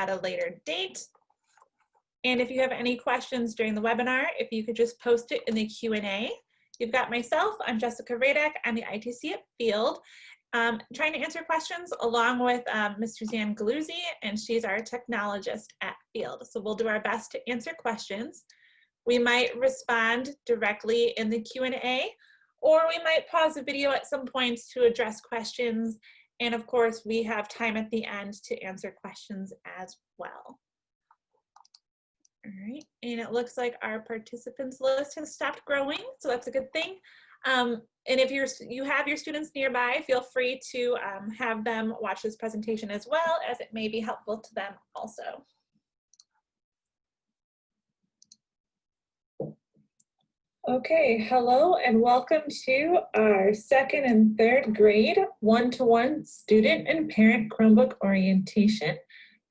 at a later date. And if you have any questions during the webinar, if you could just post it in the Q&A. You've got myself, I'm Jessica Radek, I'm the ITC at Field, trying to answer questions along with Ms. Suzanne Galuzzi, and she's our technologist at Field. So we'll do our best to answer questions. We might respond directly in the Q&A, or we might pause the video at some points to address questions. And of course, we have time at the end to answer questions as well. All right, and it looks like our participants list has stopped growing, so that's a good thing. And if you have your students nearby, feel free to have them watch this presentation as well, as it may be helpful to them also. Okay, hello and welcome to our second and third grade one-to-one student and parent Chromebook orientation,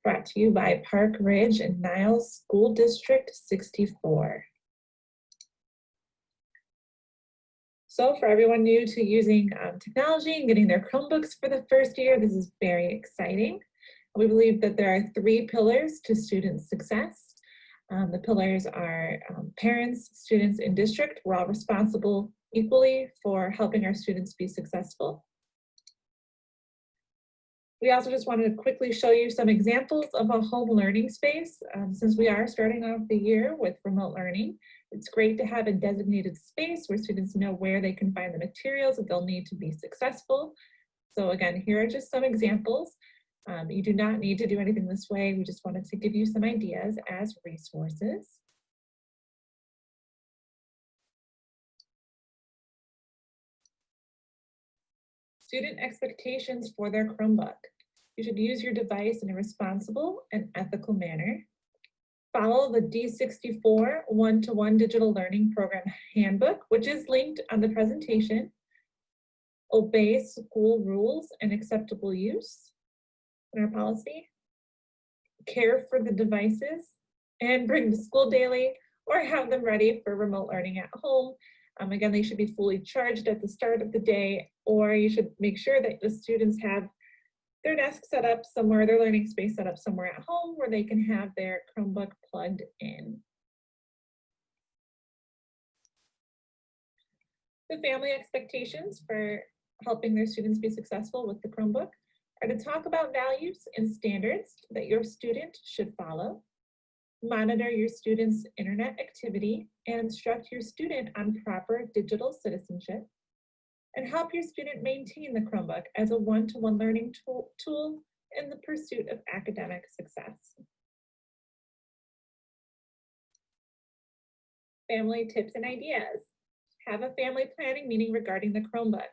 brought to you by Park Ridge-Niles School District 64. So for everyone new to using technology and getting their Chromebooks for the first year, this is very exciting. We believe that there are 3 pillars to student success. The pillars are parents, students, and district. We're all responsible equally for helping our students be successful. We also just wanted to quickly show you some examples of a home learning space. Since we are starting off the year with remote learning, it's great to have a designated space where students know where they can find the materials that they'll need to be successful. So again, here are just some examples. You do not need to do anything this way. We just wanted to give you some ideas as resources. Student expectations for their Chromebook. You should use your device in a responsible and ethical manner. Follow the D64 one-to-one digital learning program handbook, which is linked on the presentation. Obey school rules and acceptable use in our policy. Care for the devices and bring to school daily or have them ready for remote learning at home. Again, they should be fully charged at the start of the day, or you should make sure that the students have their desk set up somewhere, their learning space set up somewhere at home where they can have their Chromebook plugged in. The family expectations for helping their students be successful with the Chromebook are to talk about values and standards that your student should follow. Monitor your student's internet activity and instruct your student on proper digital citizenship, and help your student maintain the Chromebook as a one-to-one learning tool in the pursuit of academic success. Family tips and ideas. Have a family planning meeting regarding the Chromebook.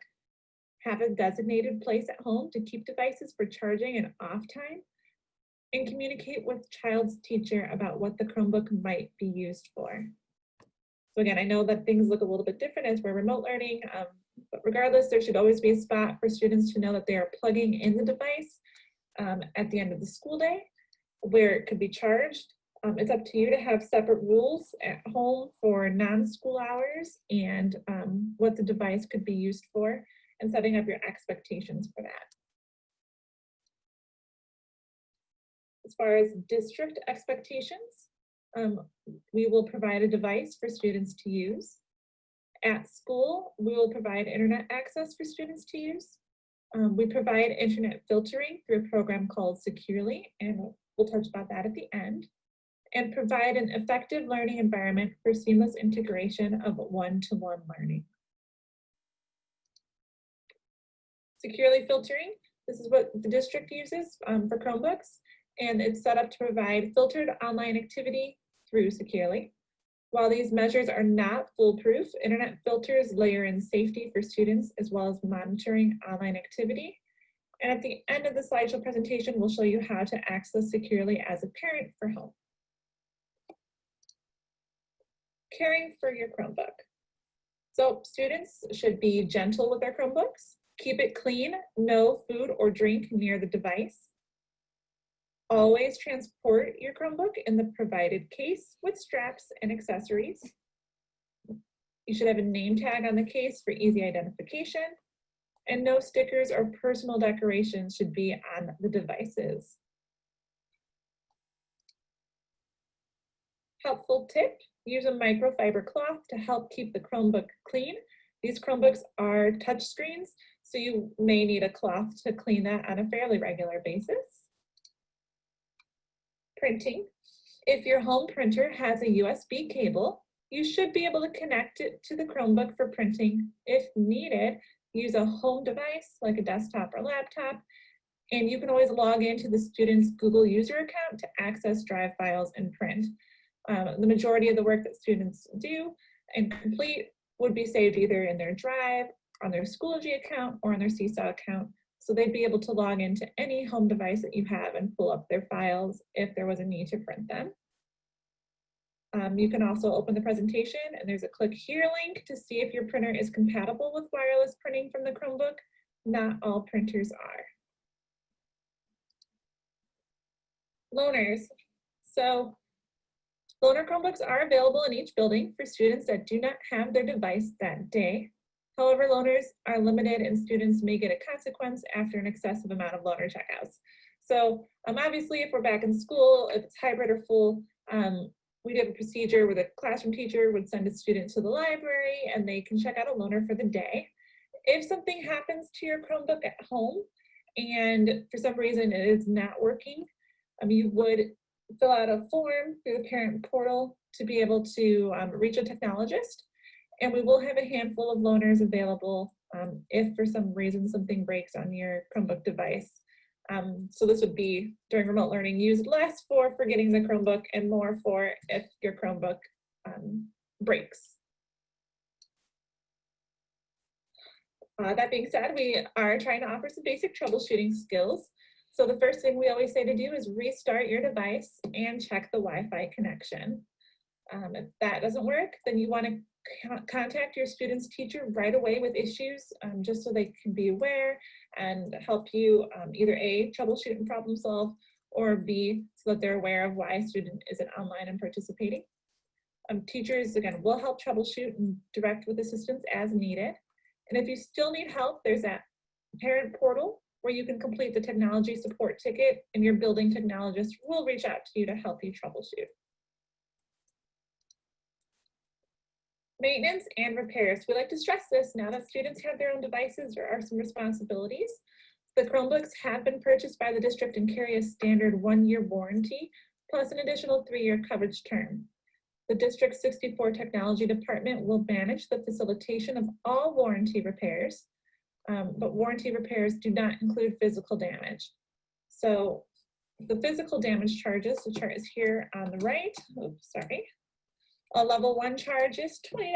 Have a designated place at home to keep devices for charging and off time, and communicate with child's teacher about what the Chromebook might be used for. So again, I know that things look a little bit different as we're remote learning, but regardless, there should always be a spot for students to know that they are plugging in the device at the end of the school day where it could be charged. It's up to you to have separate rules at home for non-school hours and what the device could be used for, and setting up your expectations for that. As far as district expectations, we will provide a device for students to use. At school, we will provide internet access for students to use. We provide internet filtering through a program called Securely, and we'll touch about that at the end, and provide an effective learning environment for seamless integration of one-to-one learning. Securely filtering, this is what the district uses for Chromebooks, and it's set up to provide filtered online activity through Securely. While these measures are not foolproof, internet filters layer in safety for students as well as monitoring online activity. And at the end of the slideshow presentation, we'll show you how to access Securely as a parent for home. Caring for your Chromebook. So students should be gentle with their Chromebooks. Keep it clean, no food or drink near the device. Always transport your Chromebook in the provided case with straps and accessories. You should have a name tag on the case for easy identification, and no stickers or personal decorations should be on the devices. Helpful tip, use a microfiber cloth to help keep the Chromebook clean. These Chromebooks are touch screens, so you may need a cloth to clean that on a fairly regular basis. Printing. If your home printer has a USB cable, you should be able to connect it to the Chromebook for printing. If needed, use a home device like a desktop or laptop, and you can always log into the student's Google user account to access drive files and print. The majority of the work that students do and complete would be saved either in their Drive, on their Schoology account, or on their Seesaw account. So they'd be able to log into any home device that you have and pull up their files if there was a need to print them. You can also open the presentation, and there's a click here link to see if your printer is compatible with wireless printing from the Chromebook. Not all printers are. Loaners. So loaner Chromebooks are available in each building for students that do not have their device that day. However, loaners are limited and students may get a consequence after an excessive amount of loaner checkouts. So obviously, if we're back in school, if it's hybrid or full, we'd have a procedure where the classroom teacher would send a student to the library and they can check out a loaner for the day. If something happens to your Chromebook at home and for some reason it is not working, you would fill out a form through the parent portal to be able to reach a technologist. And we will have a handful of loaners available if for some reason something breaks on your Chromebook device. So this would be during remote learning used less for forgetting the Chromebook and more for if your Chromebook breaks. That being said, we are trying to offer some basic troubleshooting skills. So the first thing we always say to do is restart your device and check the Wi-Fi connection. If that doesn't work, then you want to contact your student's teacher right away with issues, just so they can be aware and help you either A, troubleshoot and problem solve, or B, so that they're aware of why a student isn't online and participating. Teachers, again, will help troubleshoot and direct with assistance as needed. And if you still need help, there's that parent portal where you can complete the technology support ticket and your building technologist will reach out to you to help you troubleshoot. Maintenance and repairs. We like to stress this now that students have their own devices, there are some responsibilities. The Chromebooks have been purchased by the district and carry a standard 1-year warranty, plus an additional 3-year coverage term. The district's 64 technology department will manage the facilitation of all warranty repairs, but warranty repairs do not include physical damage. So the physical damage charges, the chart is here on the right, oops, sorry. A level 1 charge is $20,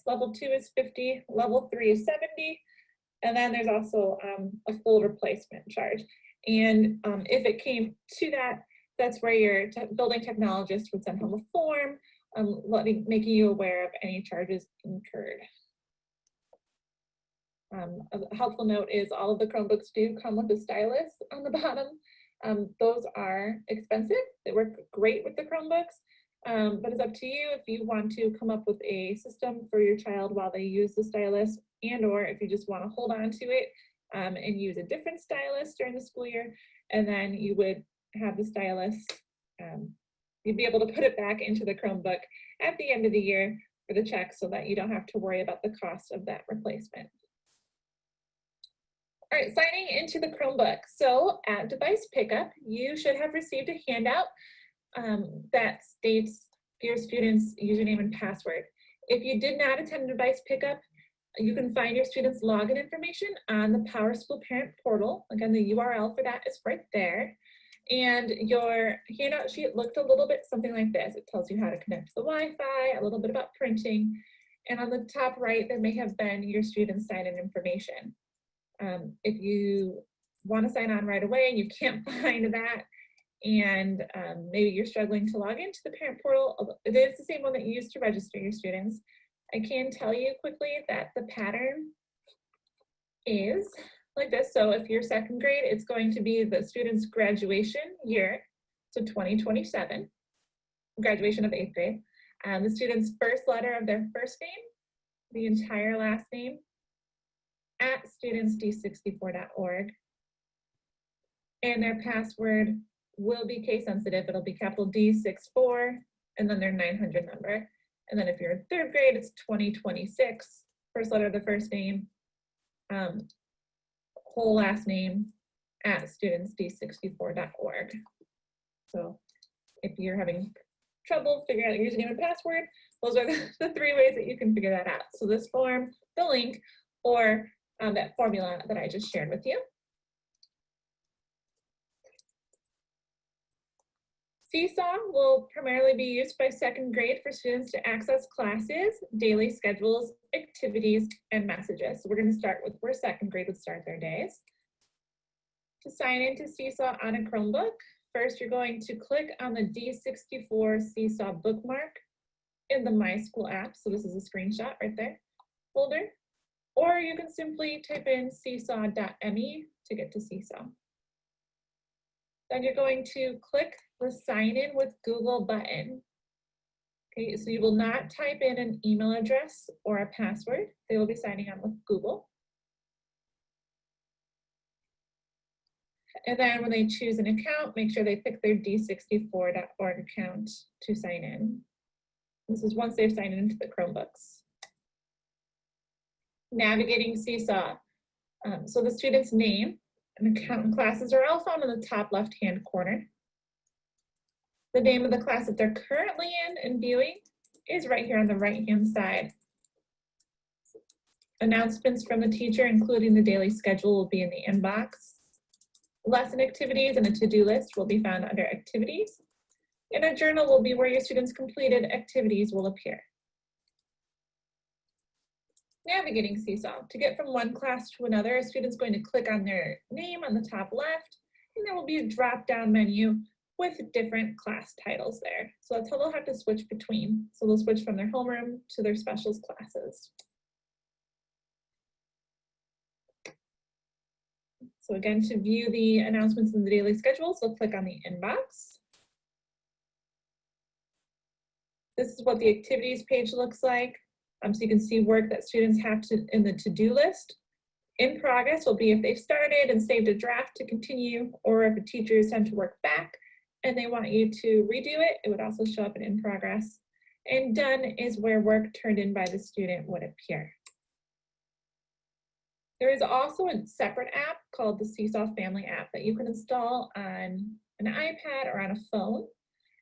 level 2 is $50, level 3 is $70, and then there's also a full replacement charge. And if it came to that, that's where your building technologist would send home a form making you aware of any charges incurred. A helpful note is all of the Chromebooks do come with a stylus on the bottom. Those are expensive. They work great with the Chromebooks, but it's up to you if you want to come up with a system for your child while they use the stylus, and or if you just want to hold on to it and use a different stylus during the school year, and then you would have the stylus, you'd be able to put it back into the Chromebook at the end of the year for the check so that you don't have to worry about the cost of that replacement. All right, signing into the Chromebook. So at device pickup, you should have received a handout that states your student's username and password. If you did not attend device pickup, you can find your student's login information on the PowerSchool Parent Portal. Again, the URL for that is right there. And your handout sheet looked a little bit something like this. It tells you how to connect to the Wi-Fi, a little bit about printing, and on the top right, there may have been your student's sign-in information. If you want to sign on right away and you can't find that, and maybe you're struggling to log into the parent portal, it is the same one that you use to register your students. I can tell you quickly that the pattern is like this. So if you're second grade, it's going to be the student's graduation year, so 2027, graduation of 8th grade. The student's first letter of their first name, the entire last name, at studentsd64.org. And their password will be case sensitive. It'll be capital D64 and then their 900 number. And then if you're in third grade, it's 2026, first letter of the first name, whole last name at studentsd64.org. So if you're having trouble figuring out your username and password, those are the 3 ways that you can figure that out. So this form, the link, or that formula that I just shared with you. Seesaw will primarily be used by second grade for students to access classes, daily schedules, activities, and messages. So we're going to start with where second grade would start their days. To sign into Seesaw on a Chromebook, first you're going to click on the D64 Seesaw bookmark in the My School app. So this is a screenshot right there, folder. Or you can simply type in seesaw.me to get to Seesaw. Then you're going to click the sign in with Google button. Okay, so you will not type in an email address or a password. They will be signing on with Google. And then when they choose an account, make sure they pick their d64.org account to sign in. This is once they've signed into the Chromebooks. Navigating Seesaw. So the student's name and account and classes are all found in the top left-hand corner. The name of the class that they're currently in and viewing is right here on the right-hand side. Announcements from the teacher, including the daily schedule, will be in the inbox. Lesson activities and a to-do list will be found under activities. And a journal will be where your students' completed activities will appear. Navigating Seesaw. To get from one class to another, a student's going to click on their name on the top left, and there will be a drop-down menu with different class titles there. So that's how they'll have to switch between. So they'll switch from their homeroom to their specials classes. So again, to view the announcements in the daily schedules, they'll click on the inbox. This is what the activities page looks like. So you can see work that students have to in the to-do list. In progress will be if they've started and saved a draft to continue, or if a teacher is sent to work back and they want you to redo it, it would also show up in progress. And done is where work turned in by the student would appear. There is also a separate app called the Seesaw Family App that you can install on an iPad or on a phone.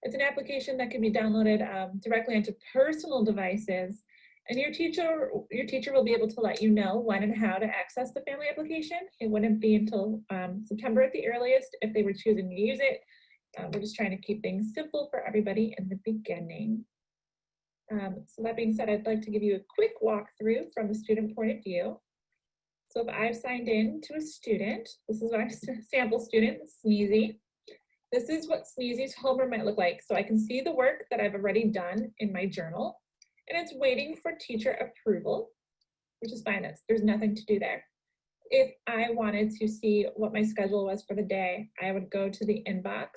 It's an application that can be downloaded directly onto personal devices, and your teacher will be able to let you know when and how to access the family application. It wouldn't be until September at the earliest if they were choosing to use it. We're just trying to keep things simple for everybody in the beginning. So that being said, I'd like to give you a quick walkthrough from the student point of view. So if I've signed in to a student, this is my sample student, Sneezy. This is what Sneezy's homeroom might look like. So I can see the work that I've already done in my journal, and it's waiting for teacher approval, which is fine. There's nothing to do there. If I wanted to see what my schedule was for the day, I would go to the inbox,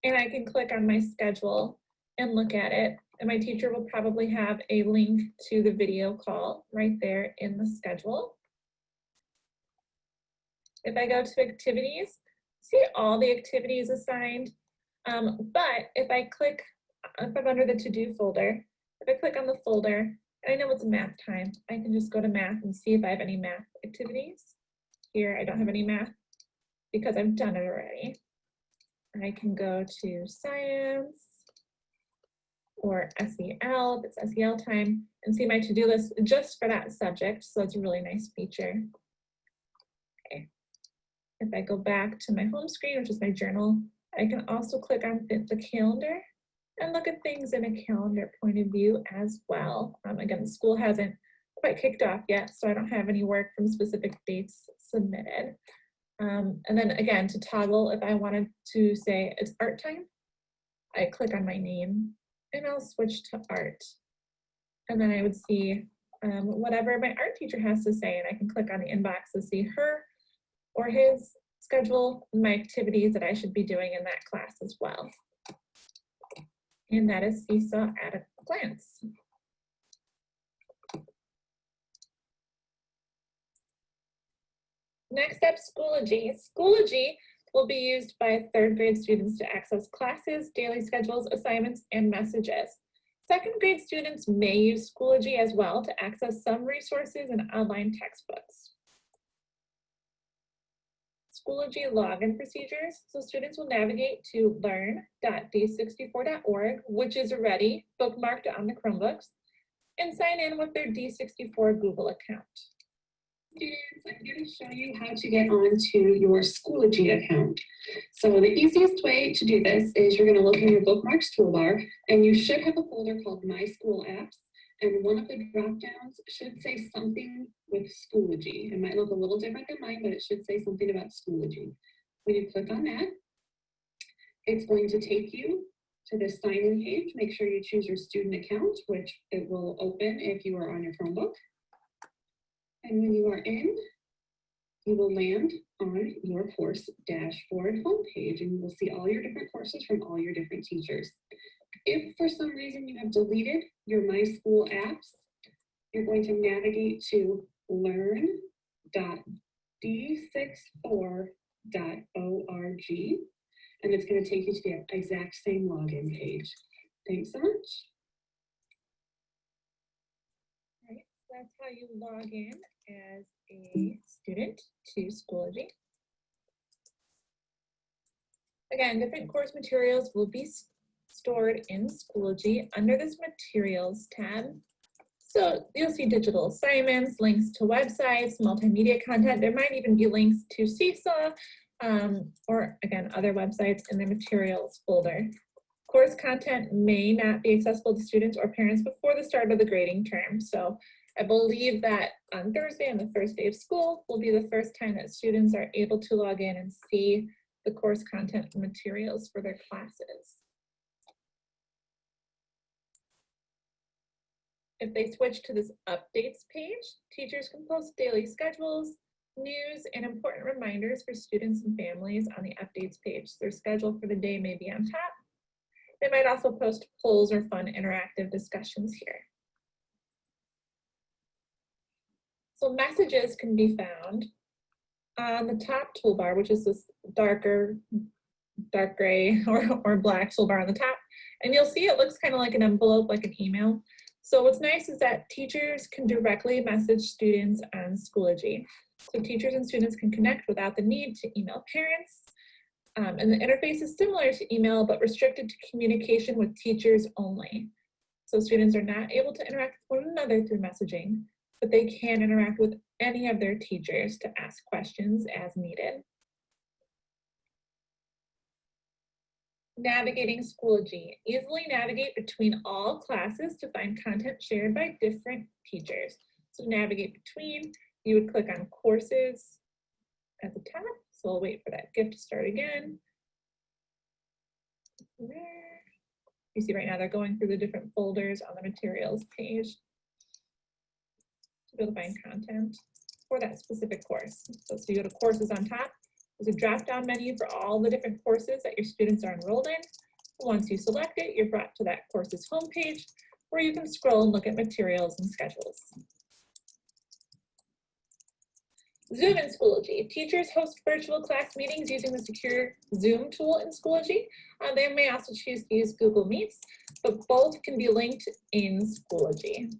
and I can click on my schedule and look at it. And my teacher will probably have a link to the video call right there in the schedule. If I go to activities, see all the activities assigned. But if I'm under the to-do folder, if I click on the folder, and I know it's math time, I can just go to math and see if I have any math activities. Here, I don't have any math because I've done it already. I can go to science or SEL, if it's SEL time, and see my to-do list just for that subject. So that's a really nice feature. Okay. If I go back to my home screen, which is my journal, I can also click on the calendar and look at things in a calendar point of view as well. Again, the school hasn't quite kicked off yet, so I don't have any work from specific dates submitted. And then again, to toggle, if I wanted to say it's art time, I click on my name and I'll switch to art. And then I would see whatever my art teacher has to say, and I can click on the inbox to see her or his schedule and my activities that I should be doing in that class as well. And that is Seesaw at a glance. Next up, Schoology. Schoology will be used by 3rd grade students to access classes, daily schedules, assignments, and messages. 2nd grade students may use Schoology as well to access some resources and online textbooks. Schoology login procedures. So students will navigate to learn.d64.org, which is already bookmarked on the Chromebooks, and sign in with their D64 Google account. Students, I'm going to show you how to get onto your Schoology account. So the easiest way to do this is you're going to look in your bookmarks toolbar, and you should have a folder called My School Apps, and one of the drop downs should say something with Schoology. It might look a little different than mine, but it should say something about Schoology. When you click on that, it's going to take you to the sign-in page. Make sure you choose your student account, which it will open if you are on your Chromebook. And when you are in, you will land on your course dashboard homepage, and you will see all your different courses from all your different teachers. If for some reason you have deleted your My School apps, you're going to navigate to learn.d64.org, and it's going to take you to the exact same login page. Thanks so much. That's how you log in as a student to Schoology. Again, different course materials will be stored in Schoology under this Materials tab. So you'll see digital assignments, links to websites, multimedia content. There might even be links to Seesaw or, again, other websites in the Materials folder. Course content may not be accessible to students or parents before the start of the grading term. So I believe that on Thursday, on the first day of school, will be the first time that students are able to log in and see the course content and materials for their classes. If they switch to this updates page, teachers can post daily schedules, news, and important reminders for students and families on the updates page. Their schedule for the day may be on top. They might also post polls or fun interactive discussions here. So messages can be found on the top toolbar, which is this dark gray or black toolbar on the top. And you'll see it looks kind of like an envelope, like an email. So what's nice is that teachers can directly message students on Schoology. So teachers and students can connect without the need to email parents. And the interface is similar to email, but restricted to communication with teachers only. So students are not able to interact with one another through messaging, but they can interact with any of their teachers to ask questions as needed. Navigating Schoology. Easily navigate between all classes to find content shared by different teachers. So to navigate between, you would click on courses at the top. So we'll wait for that GIF to start again. There. You see right now they're going through the different folders on the materials page to be able to find content for that specific course. So you go to courses on top. There's a drop-down menu for all the different courses that your students are enrolled in. Once you select it, you're brought to that course's homepage where you can scroll and look at materials and schedules. Zoom in Schoology. Teachers host virtual class meetings using the secure Zoom tool in Schoology. They may also choose to use Google Meets, but both can be linked in Schoology.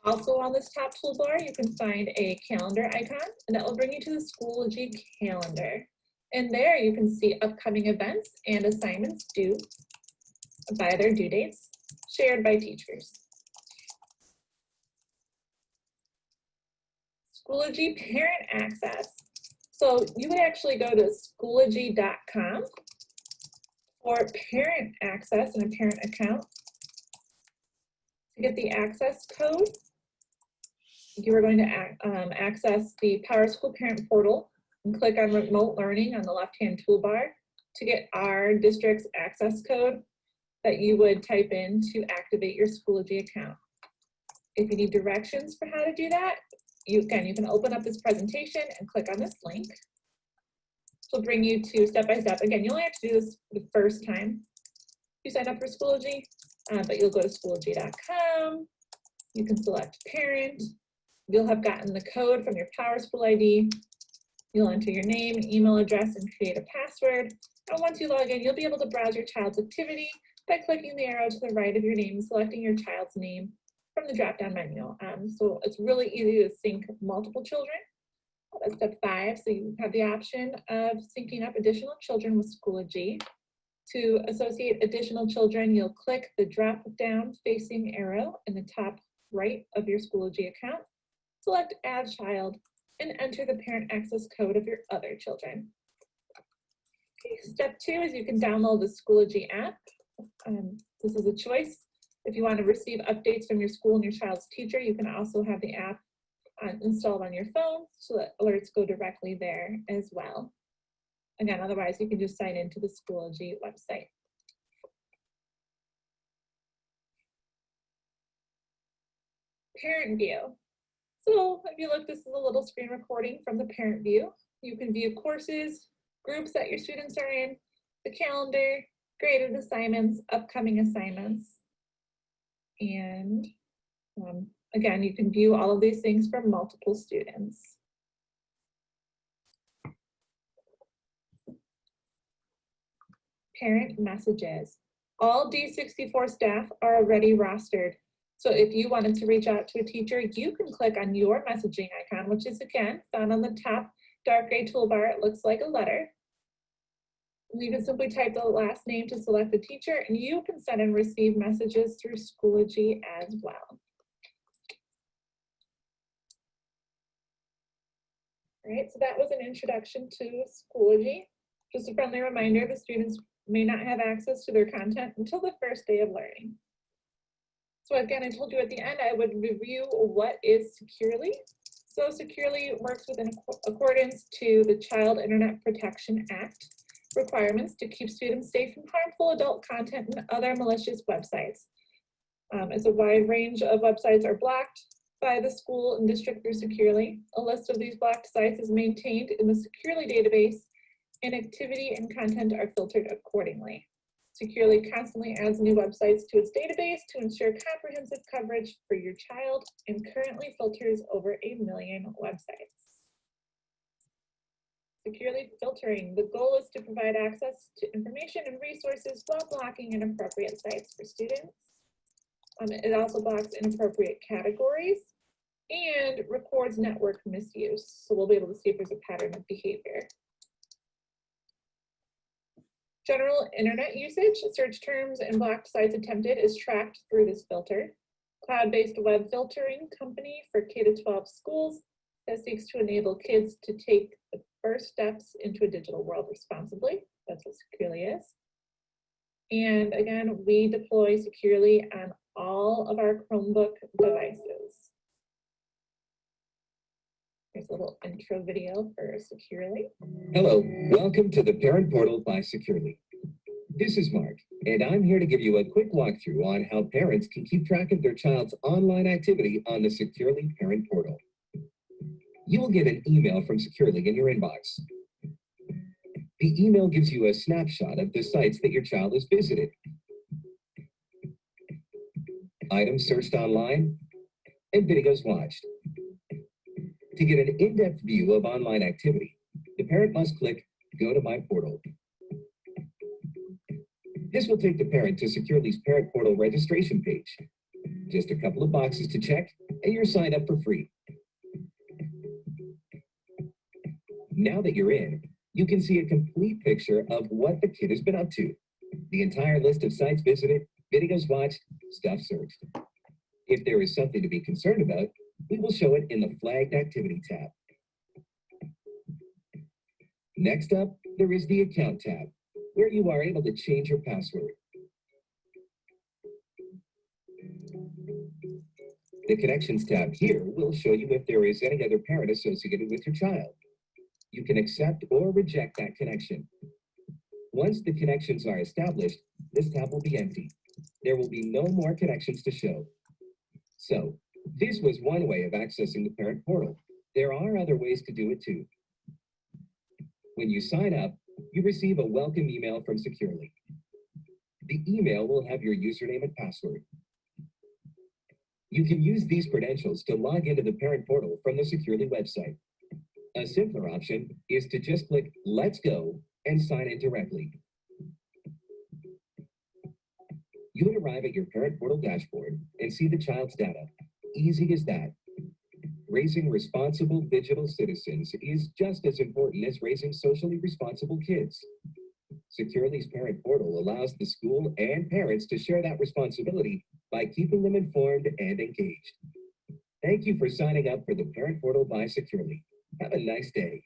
Also on this top toolbar, you can find a calendar icon, and that will bring you to the Schoology Calendar. And there you can see upcoming events and assignments due by their due dates, shared by teachers. Schoology Parent Access. So you would actually go to Schoology.com for parent access and a parent account. To get the access code, you are going to access the PowerSchool Parent Portal and click on Remote Learning on the left-hand toolbar to get our district's access code that you would type in to activate your Schoology account. If you need directions for how to do that, you can open up this presentation and click on this link. It'll bring you to step-by-step. Again, you only have to do this the first time you sign up for Schoology, but you'll go to Schoology.com. You can select parent. You'll have gotten the code from your PowerSchool ID. You'll enter your name, email address, and create a password. And once you log in, you'll be able to browse your child's activity by clicking the arrow to the right of your name and selecting your child's name from the drop-down menu. So it's really easy to sync multiple children. That's step 5. So you have the option of syncing up additional children with Schoology. To associate additional children, you'll click the drop-down facing arrow in the top right of your Schoology account, select Add Child, and enter the parent access code of your other children. Okay, step 2 is you can download the Schoology app. This is a choice. If you want to receive updates from your school and your child's teacher, you can also have the app installed on your phone so that alerts go directly there as well. Again, otherwise you can just sign into the Schoology website. Parent view. So if you look, this is a little screen recording from the parent view. You can view courses, groups that your students are in, the calendar, graded assignments, upcoming assignments. And again, you can view all of these things for multiple students. Parent messages. All D64 staff are already rostered. So if you wanted to reach out to a teacher, you can click on your messaging icon, which is again found on the top dark gray toolbar. It looks like a letter. You can simply type the last name to select the teacher, and you can send and receive messages through Schoology as well. All right, so that was an introduction to Schoology. Just a friendly reminder, the students may not have access to their content until the first day of learning. So again, I told you at the end, I would review what is Securely. So Securely works within accordance to the Child Internet Protection Act requirements to keep students safe from harmful adult content and other malicious websites. As a wide range of websites are blocked by the school and district through Securely. A list of these blocked sites is maintained in the Securely database, and activity and content are filtered accordingly. Securely constantly adds new websites to its database to ensure comprehensive coverage for your child and currently filters over 1 million websites. Securely filtering. The goal is to provide access to information and resources while blocking inappropriate sites for students. It also blocks inappropriate categories and records network misuse. So we'll be able to see if there's a pattern of behavior. General internet usage, search terms and blocked sites attempted is tracked through this filter. Cloud-based web filtering company for K-12 schools that seeks to enable kids to take the first steps into a digital world responsibly. That's what Securely is. And again, we deploy Securely on all of our Chromebook devices. Here's a little intro video for Securely. Hello, welcome to the Parent Portal by Securely. This is Mark, and I'm here to give you a quick walkthrough on how parents can keep track of their child's online activity on the Securely Parent Portal. You will get an email from Securely in your inbox. The email gives you a snapshot of the sites that your child has visited, items searched online, and videos watched. To get an in-depth view of online activity, the parent must click Go to My Portal. This will take the parent to Securely's Parent Portal registration page. Just a couple of boxes to check, and you're signed up for free. Now that you're in, you can see a complete picture of what the kid has been up to. The entire list of sites visited, videos watched, stuff searched. If there is something to be concerned about, we will show it in the Flagged Activity tab. Next up, there is the Account tab, where you are able to change your password. The Connections tab here will show you if there is any other parent associated with your child. You can accept or reject that connection. Once the connections are established, this tab will be empty. There will be no more connections to show. So, this was one way of accessing the Parent Portal. There are other ways to do it too. When you sign up, you receive a welcome email from Securely. The email will have your username and password. You can use these credentials to log into the parent portal from the Securely website. A simpler option is to just click Let's Go and sign in directly. You would arrive at your parent portal dashboard and see the child's data. Easy as that. Raising responsible digital citizens is just as important as raising socially responsible kids. Securely's parent portal allows the school and parents to share that responsibility by keeping them informed and engaged. Thank you for signing up for the parent portal by Securely. Have a nice day.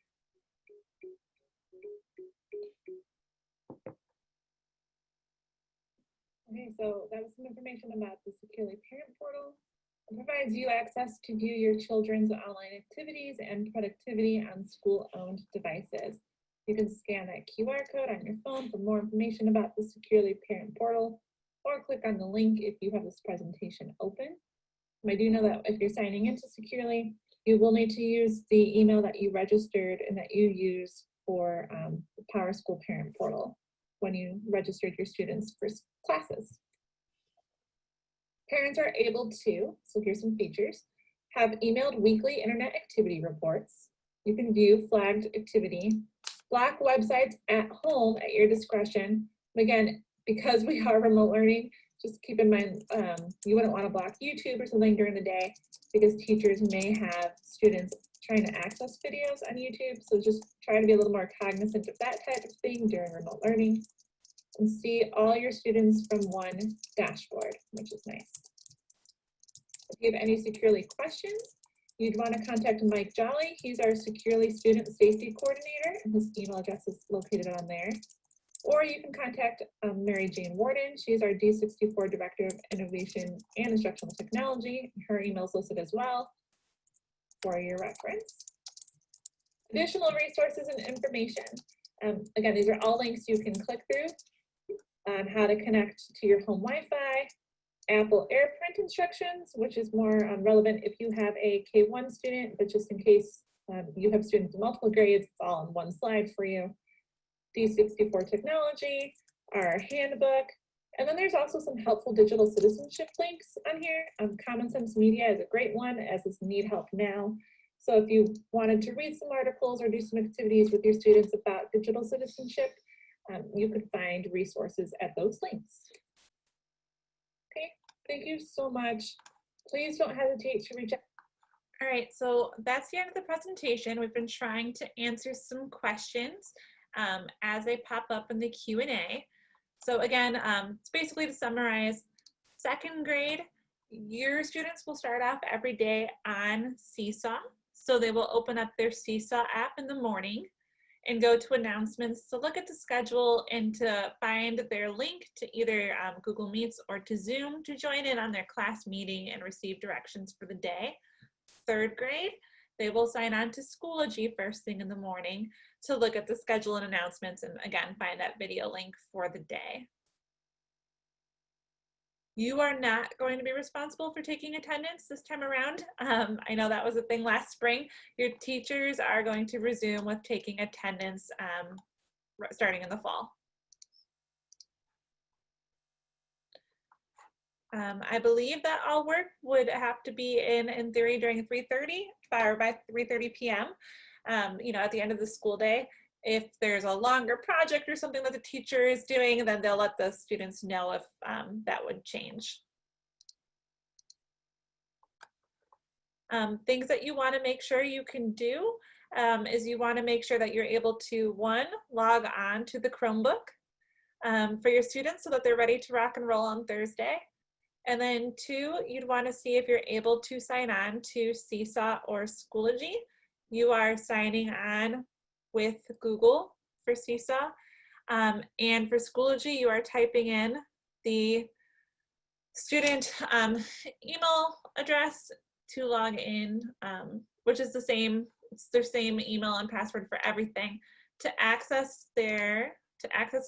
Okay, so that was some information about the Securely Parent Portal. It provides you access to view your children's online activities and productivity on school-owned devices. You can scan that QR code on your phone for more information about the Securely Parent Portal, or click on the link if you have this presentation open. I do know that if you're signing into Securely, you will need to use the email that you registered and that you use for the PowerSchool Parent Portal when you registered your students for classes. Parents are able to, so here's some features, have emailed weekly internet activity reports. You can view flagged activity, block websites at home at your discretion. Again, because we are remote learning, just keep in mind you wouldn't want to block YouTube or something during the day because teachers may have students trying to access videos on YouTube. So just try to be a little more cognizant of that type of thing during remote learning, and see all your students from one dashboard, which is nice. If you have any Securely questions, you'd want to contact Mike Jolly. He's our Securely Student Safety Coordinator, and his email address is located on there. Or you can contact Mary Jane Warden. She's our D64 Director of Innovation and Instructional Technology. Her email is listed as well for your reference. Additional resources and information. Again, these are all links you can click through on how to connect to your home Wi-Fi, Apple AirPrint instructions, which is more relevant if you have a K1 student, but just in case you have students in multiple grades, it's all on one slide for you. D64 technology, our handbook, and then there's also some helpful digital citizenship links on here. Common Sense Media is a great one, as is Need Help Now. So if you wanted to read some articles or do some activities with your students about digital citizenship, you could find resources at those links. Okay, thank you so much. Please don't hesitate to reach out. All right, so that's the end of the presentation. We've been trying to answer some questions as they pop up in the Q&A. So again, it's basically to summarize, second grade, your students will start off every day on Seesaw. So they will open up their Seesaw app in the morning and go to announcements to look at the schedule and to find their link to either Google Meets or to Zoom to join in on their class meeting and receive directions for the day. Third grade, they will sign on to Schoology first thing in the morning to look at the schedule and announcements and again, find that video link for the day. You are not going to be responsible for taking attendance this time around. I know that was a thing last spring. Your teachers are going to resume with taking attendance starting in the fall. I believe that all work would have to be in theory during 3:30 or by 3:30 p.m. You know, at the end of the school day. If there's a longer project or something that the teacher is doing, then they'll let the students know if that would change. Things that you want to make sure you can do is you want to make sure that you're able to, one, log on to the Chromebook for your students so that they're ready to rock and roll on Thursday. And then two, you'd want to see if you're able to sign on to Seesaw or Schoology. You are signing on with Google for Seesaw. And for Schoology, you are typing in the student email address to log in, which is the same, it's their same email and password for everything. To access the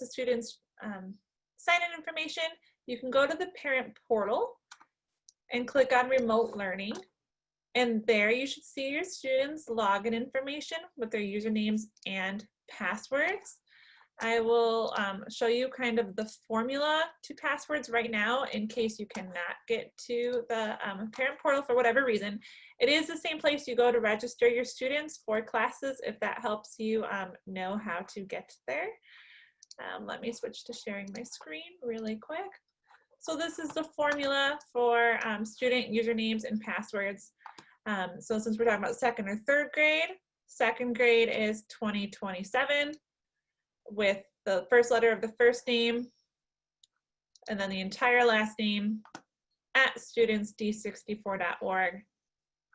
students' sign-in information, you can go to the parent portal and click on remote learning. And there you should see your students' login information with their usernames and passwords. I will show you kind of the formula to passwords right now in case you cannot get to the parent portal for whatever reason. It is the same place you go to register your students for classes if that helps you know how to get there. Let me switch to sharing my screen really quick. So this is the formula for student usernames and passwords. So since we're talking about second or third grade is 2027 with the first letter of the first name and then the entire last name at studentsd64.org.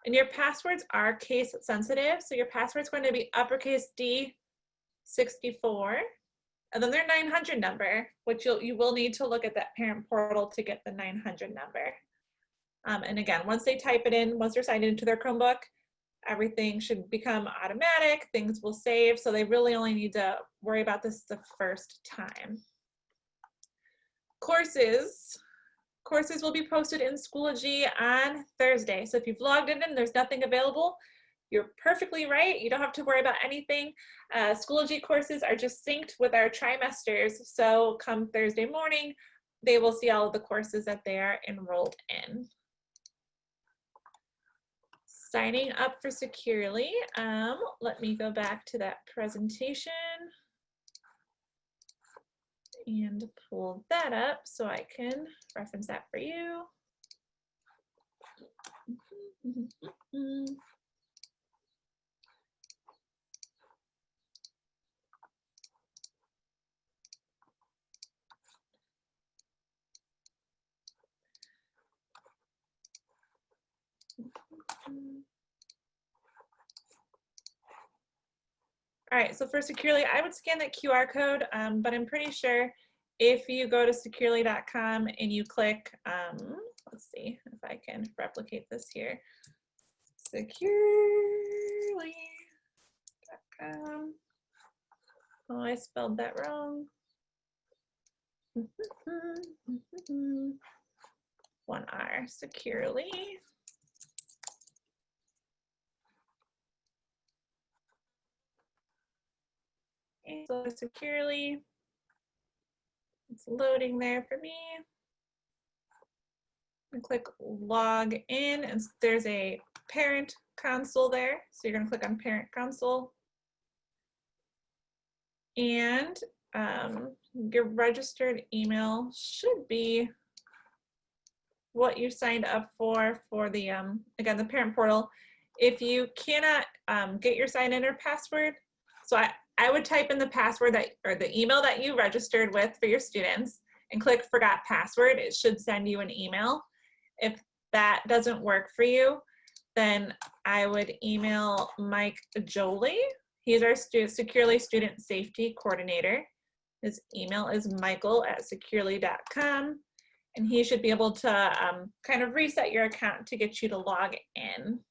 And your passwords are case sensitive. So your password's going to be uppercase D64. And then their 900 number, which you will need to look at that parent portal to get the 900 number. And again, once they type it in, once they're signed into their Chromebook, everything should become automatic, things will save. So they really only need to worry about this the first time. Courses will be posted in Schoology on Thursday. So if you've logged in and there's nothing available, you're perfectly right. You don't have to worry about anything. Schoology courses are just synced with our trimesters. So come Thursday morning, they will see all of the courses that they are enrolled in. Signing up for Securely. Let me go back to that presentation and pull that up so I can reference that for you. All right, so for Securely, I would scan that QR code, but I'm pretty sure if you go to securely.com and you click, let's see if I can replicate this here, securely.com. Oh, I spelled that wrong. 1R, Securely. And so Securely, it's loading there for me. And click log in, and there's a parent console there. So you're going to click on parent console. And your registered email should be what you signed up for the, again, the parent portal. If you cannot get your sign in or password, so I would type in the password that, or the email that you registered with for your students and click forgot password. It should send you an email. If that doesn't work for you, then I would email Mike Jolie. He's our Securely Student Safety Coordinator. His email is michael@securely.com, and he should be able to kind of reset your account to get you to log in.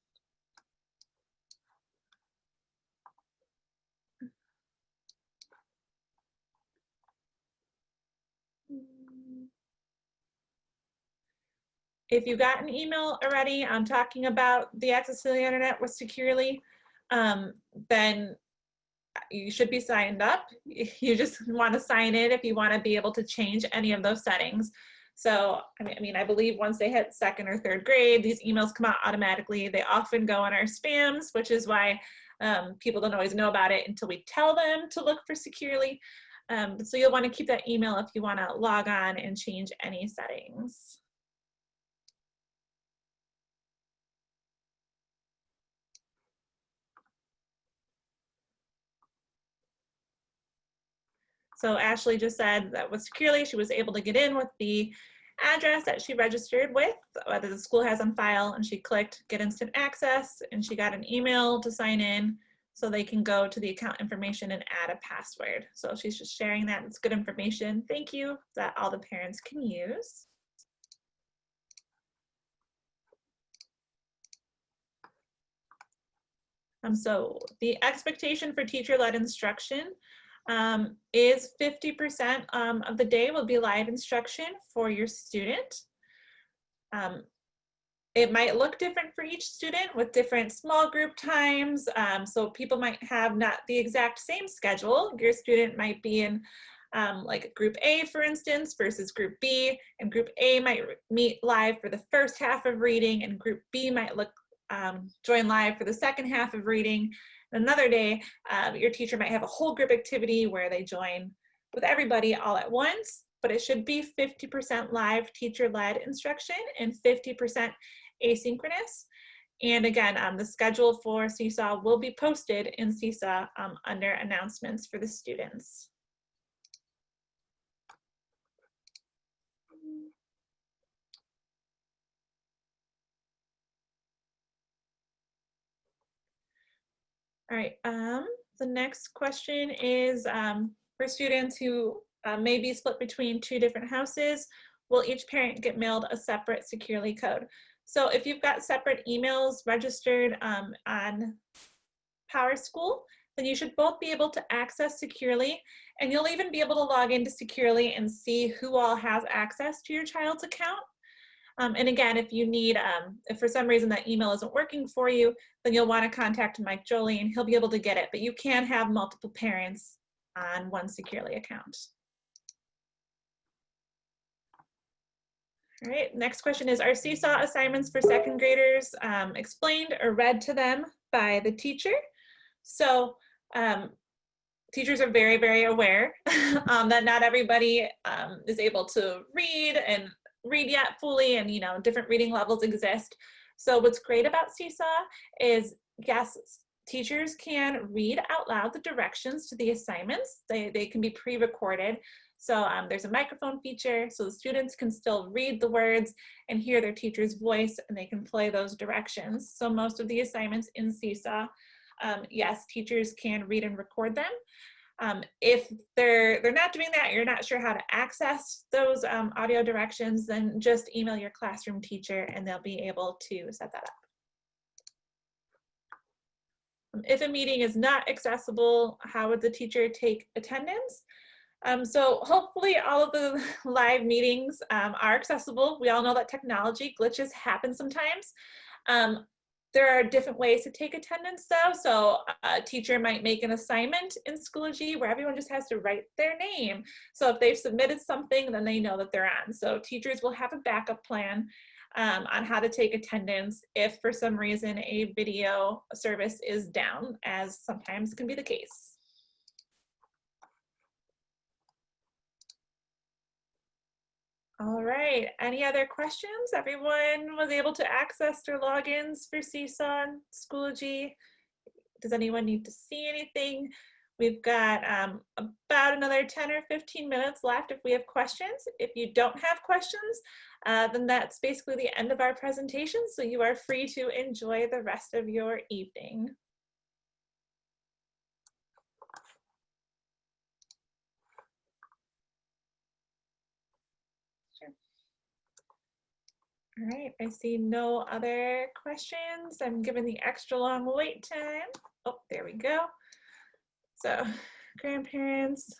If you got an email already talking about the access to the internet with Securely, then you should be signed up. You just want to sign in if you want to be able to change any of those settings. So, I mean, I believe once they hit second or third grade, these emails come out automatically. They often go in our spams, which is why people don't always know about it until we tell them to look for Securely. So you'll want to keep that email if you want to log on and change any settings. So Ashley just said that with Securely, she was able to get in with the address that she registered with, whether the school has on file, and she clicked get instant access, and she got an email to sign in so they can go to the account information and add a password. So she's just sharing that. It's good information. Thank you, that all the parents can use. So the expectation for teacher-led instruction is 50% of the day will be live instruction for your student. It might look different for each student with different small group times. So people might have not the exact same schedule. Your student might be in like group A, for instance, versus group B, and group A might meet live for the first half of reading, and group B might join live for the second half of reading. Another day, your teacher might have a whole group activity where they join with everybody all at once, but it should be 50% live teacher-led instruction and 50% asynchronous. And again, the schedule for Seesaw will be posted in Seesaw under announcements for the students. All right, the next question is for students who may be split between 2 different houses, will each parent get mailed a separate securely code? So if you've got separate emails registered on PowerSchool, then you should both be able to access securely, and you'll even be able to log into securely and see who all has access to your child's account. And again, if you need, if for some reason that email isn't working for you, then you'll want to contact Mike Jolie and he'll be able to get it, but you can have multiple parents on one securely account. All right, next question is, are Seesaw assignments for second graders explained or read to them by the teacher? So teachers are very, very aware that not everybody is able to read yet fully, and different reading levels exist. So what's great about Seesaw is, yes, teachers can read out loud the directions to the assignments. They can be pre-recorded. So there's a microphone feature, so the students can still read the words and hear their teacher's voice, and they can play those directions. So most of the assignments in Seesaw, yes, teachers can read and record them. If they're not doing that, you're not sure how to access those audio directions, then just email your classroom teacher and they'll be able to set that up. If a meeting is not accessible, how would the teacher take attendance? So hopefully all of the live meetings are accessible. We all know that technology glitches happen sometimes. There are different ways to take attendance though. So a teacher might make an assignment in Schoology where everyone just has to write their name. So if they've submitted something, then they know that they're on. So teachers will have a backup plan on how to take attendance if for some reason a video service is down, as sometimes can be the case. All right, any other questions? Everyone was able to access their logins for Seesaw and Schoology. Does anyone need to see anything? We've got about another 10 or 15 minutes left if we have questions. If you don't have questions, then that's basically the end of our presentation. So you are free to enjoy the rest of your evening. All right, I see no other questions. I'm given the extra long wait time. Oh, there we go. So, grandparents.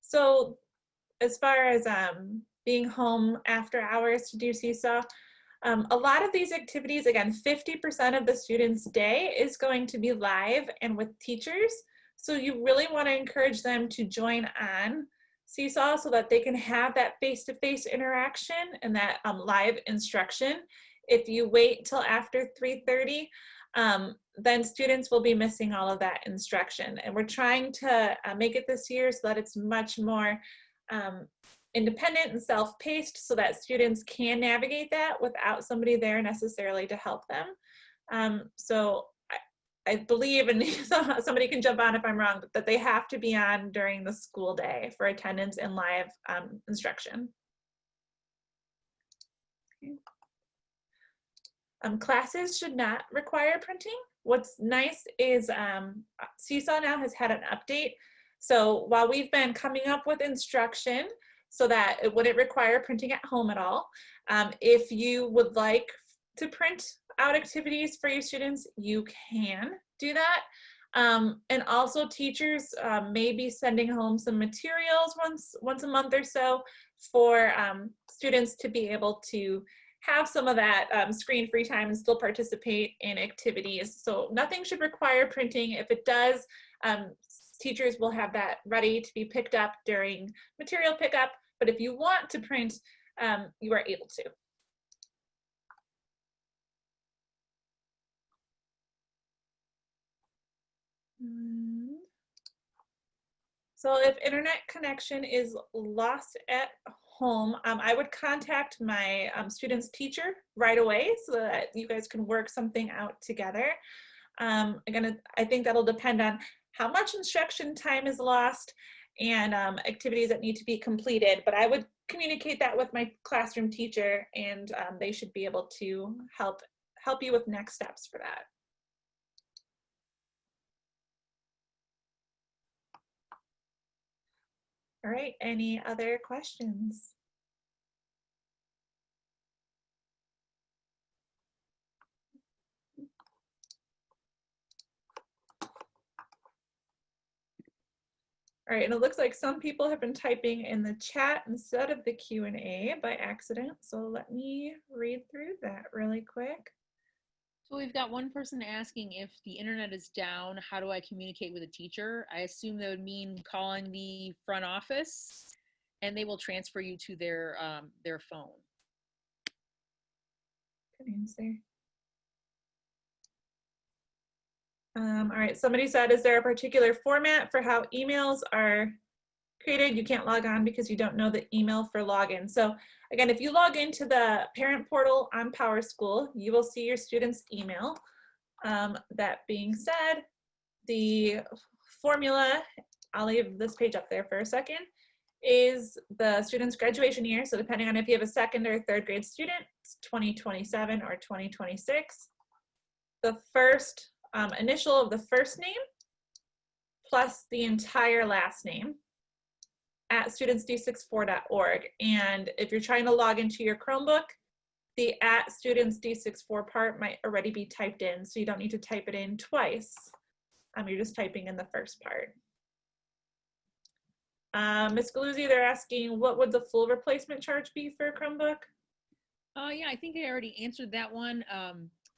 So, as far as being home after hours to do Seesaw, a lot of these activities, again, 50% of the students' day is going to be live and with teachers. So you really want to encourage them to join on Seesaw so that they can have that face-to-face interaction and that live instruction. If you wait till after 3:30, then students will be missing all of that instruction. And we're trying to make it this year so that it's much more independent and self-paced so that students can navigate that without somebody there necessarily to help them. So I believe, and somebody can jump on if I'm wrong, that they have to be on during the school day for attendance and live instruction. Classes should not require printing. What's nice is Seesaw now has had an update. So while we've been coming up with instruction so that it wouldn't require printing at home at all, if you would like to print out activities for your students, you can do that. And also teachers may be sending home some materials once a month or so for students to be able to have some of that screen-free time and still participate in activities. So nothing should require printing. If it does, teachers will have that ready to be picked up during material pickup. But if you want to print, you are able to. So if internet connection is lost at home, I would contact my student's teacher right away so that you guys can work something out together. Again, I think that'll depend on how much instruction time is lost and activities that need to be completed, but I would communicate that with my classroom teacher, and they should be able to help you with next steps for that. All right, any other questions? All right, and it looks like some people have been typing in the chat instead of the Q&A by accident. So let me read through that really quick. So we've got one person asking if the internet is down, how do I communicate with a teacher? I assume that would mean calling the front office and they will transfer you to their phone. Good answer. All right, somebody said, is there a particular format for how emails are created? You can't log on because you don't know the email for login. So again, if you log into the parent portal on PowerSchool, you will see your student's email. That being said, the formula, I'll leave this page up there for a second, is the student's graduation year. So depending on if you have a second or third grade student, it's 2027 or 2026. The first initial of the first name plus the entire last name at studentsd64.org. And if you're trying to log into your Chromebook, the at studentsd64 part might already be typed in, so you don't need to type it in twice. You're just typing in the first part. Ms. Galuzzi, they're asking, what would the full replacement charge be for a Chromebook? Yeah, I think I already answered that one.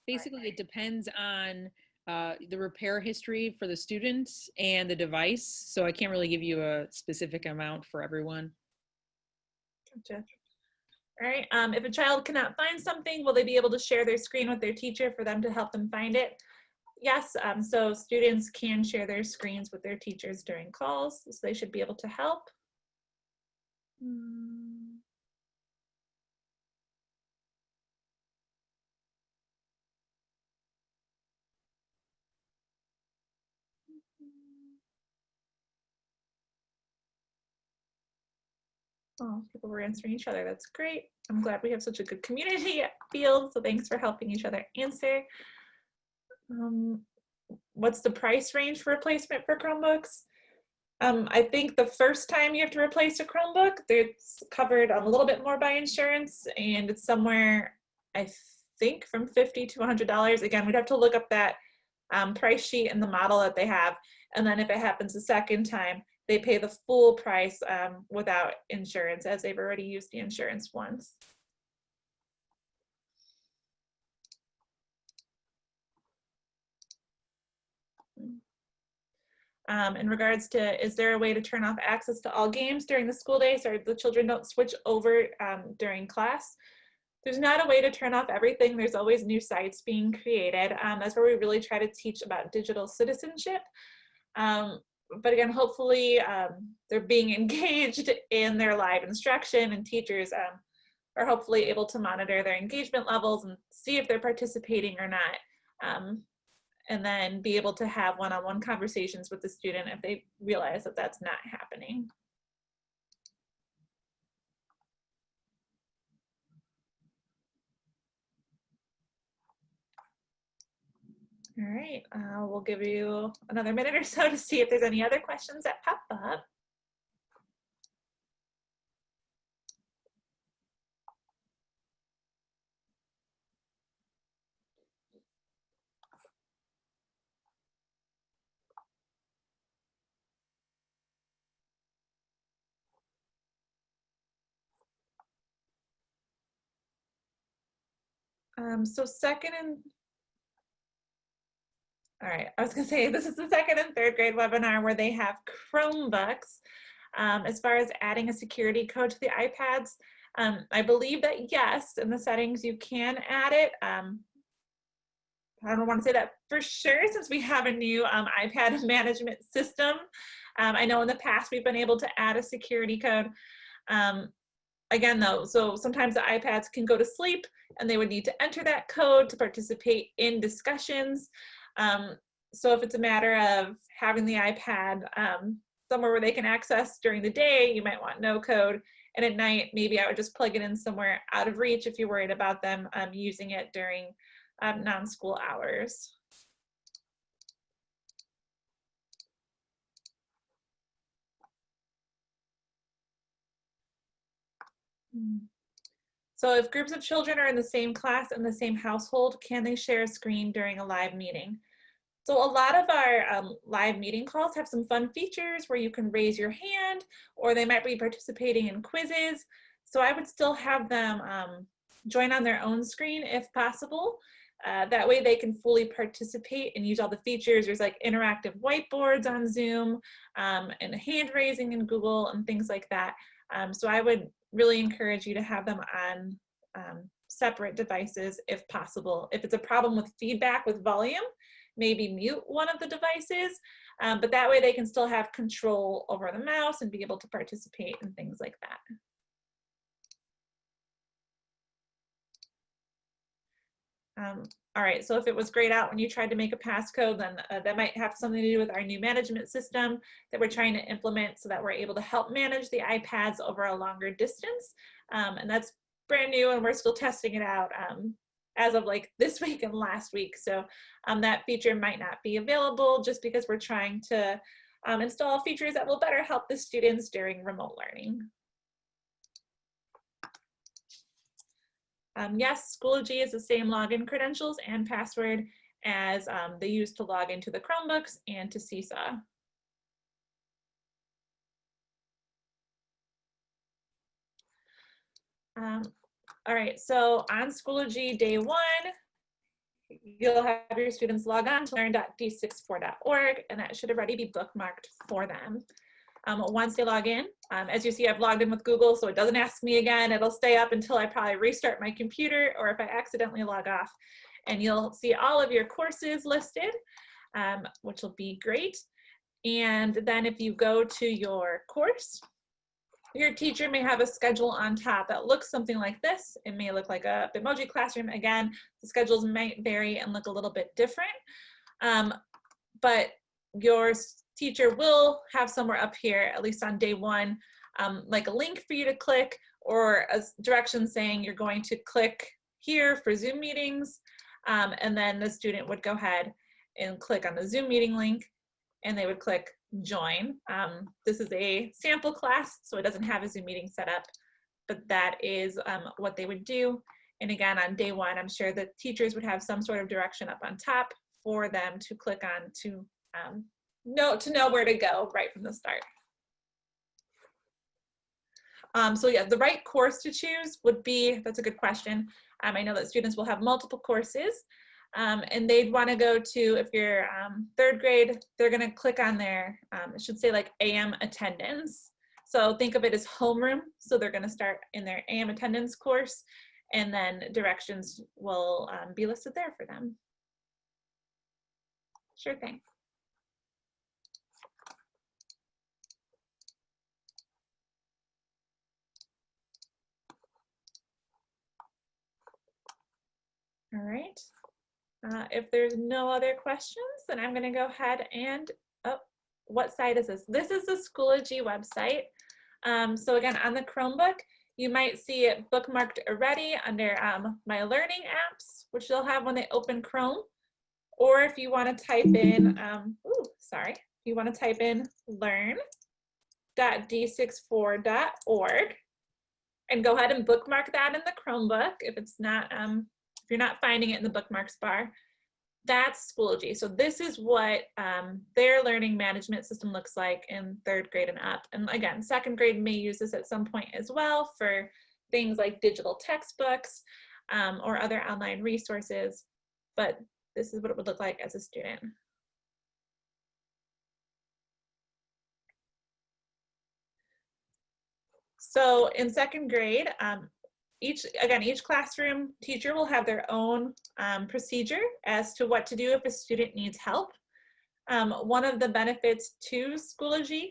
Basically, it depends on the repair history for the students and the device. So I can't really give you a specific amount for everyone. Gotcha. All right, if a child cannot find something, will they be able to share their screen with their teacher for them to help them find it? Yes, so students can share their screens with their teachers during calls, so they should be able to help. Oh, people were answering each other. That's great. I'm glad we have such a good community at Field, so thanks for helping each other answer. What's the price range for replacement for Chromebooks? I think the first time you have to replace a Chromebook, it's covered a little bit more by insurance, and it's somewhere, I think, from $50 to $100. Again, we'd have to look up that price sheet and the model that they have. And then if it happens a second time, they pay the full price without insurance, as they've already used the insurance once. In regards to, is there a way to turn off access to all games during the school day so the children don't switch over during class? There's not a way to turn off everything. There's always new sites being created. That's where we really try to teach about digital citizenship. But again, hopefully they're being engaged in their live instruction, and teachers are hopefully able to monitor their engagement levels and see if they're participating or not. And then be able to have one-on-one conversations with the student if they realize that that's not happening. All right, we'll give you another minute or so to see if there's any other questions that pop up. So all right, I was gonna say, this is the second and third grade webinar where they have Chromebooks. As far as adding a security code to the iPads, I believe that yes, in the settings you can add it. I don't want to say that for sure since we have a new iPad management system. I know in the past we've been able to add a security code. Again though, so sometimes the iPads can go to sleep and they would need to enter that code to participate in discussions. So if it's a matter of having the iPad somewhere where they can access during the day, you might want no code. And at night, maybe I would just plug it in somewhere out of reach if you're worried about them using it during non-school hours. So if groups of children are in the same class in the same household, can they share a screen during a live meeting? So a lot of our live meeting calls have some fun features where you can raise your hand, or they might be participating in quizzes. So I would still have them join on their own screen if possible. That way they can fully participate and use all the features. There's like interactive whiteboards on Zoom and hand raising in Google and things like that. So I would really encourage you to have them on separate devices if possible. If it's a problem with feedback with volume, maybe mute one of the devices, but that way they can still have control over the mouse and be able to participate in things like that. All right, so if it was grayed out when you tried to make a passcode, then that might have something to do with our new management system that we're trying to implement so that we're able to help manage the iPads over a longer distance. And that's brand new and we're still testing it out as of like this week and last week. So that feature might not be available just because we're trying to install features that will better help the students during remote learning. Yes, Schoology is the same login credentials and password as they use to log into the Chromebooks and to Seesaw. All right, so on Schoology day one, you'll have your students log on to learn.d64.org, and that should already be bookmarked for them. Once they log in, as you see, I've logged in with Google, so it doesn't ask me again. It'll stay up until I probably restart my computer or if I accidentally log off. And you'll see all of your courses listed, which will be great. And then if you go to your course, your teacher may have a schedule on top that looks something like this. It may look like a Bitmoji classroom. Again, the schedules might vary and look a little bit different, but your teacher will have somewhere up here, at least on day one, like a link for you to click or a direction saying you're going to click here for Zoom meetings. And then the student would go ahead and click on the Zoom meeting link and they would click join. This is a sample class, so it doesn't have a Zoom meeting set up, but that is what they would do. And again, on day one, I'm sure the teachers would have some sort of direction up on top for them to click on to know where to go right from the start. So yeah, the right course to choose would be, that's a good question. I know that students will have multiple courses and they'd want to go to, if you're third grade, they're going to click on their, it should say like AM attendance. So think of it as homeroom. So they're going to start in their AM attendance course and then directions will be listed there for them. Sure thing. All right. If there's no other questions, then I'm going to go ahead and, oh, what site is this? This is the Schoology website. So again, on the Chromebook, you might see it bookmarked already under My Learning Apps, which you'll have when they open Chrome. Or if you want to type in, if you want to type in learn.d64.org and go ahead and bookmark that in the Chromebook if it's not, if you're not finding it in the bookmarks bar, that's Schoology. So this is what their learning management system looks like in third grade and up. And again, second grade may use this at some point as well for things like digital textbooks. or other online resources, but this is what it would look like as a student. So in second grade, each classroom teacher will have their own procedure as to what to do if a student needs help. One of the benefits to Schoology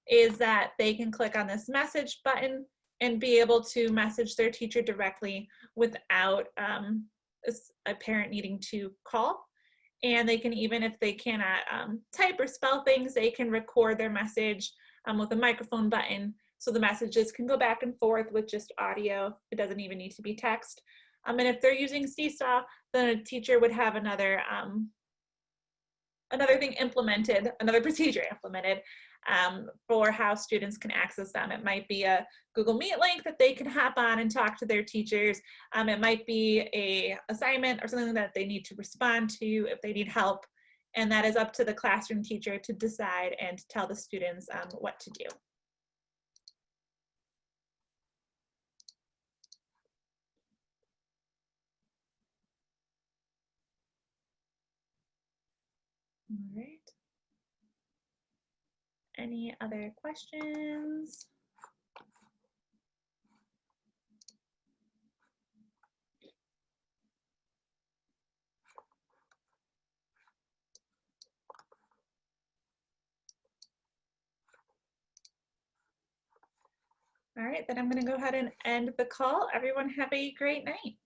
is that they can click on this message button and be able to message their teacher directly without a parent needing to call. And they can, even if they cannot type or spell things, they can record their message with a microphone button. So the messages can go back and forth with just audio. It doesn't even need to be text. And if they're using Seesaw, then a teacher would have another thing implemented, another procedure implemented for how students can access them. It might be a Google Meet link that they can hop on and talk to their teachers. It might be a assignment or something that they need to respond to if they need help. And that is up to the classroom teacher to decide and to tell the students what to do. All right. Any other questions? All right, then I'm going to go ahead and end the call. Everyone have a great night.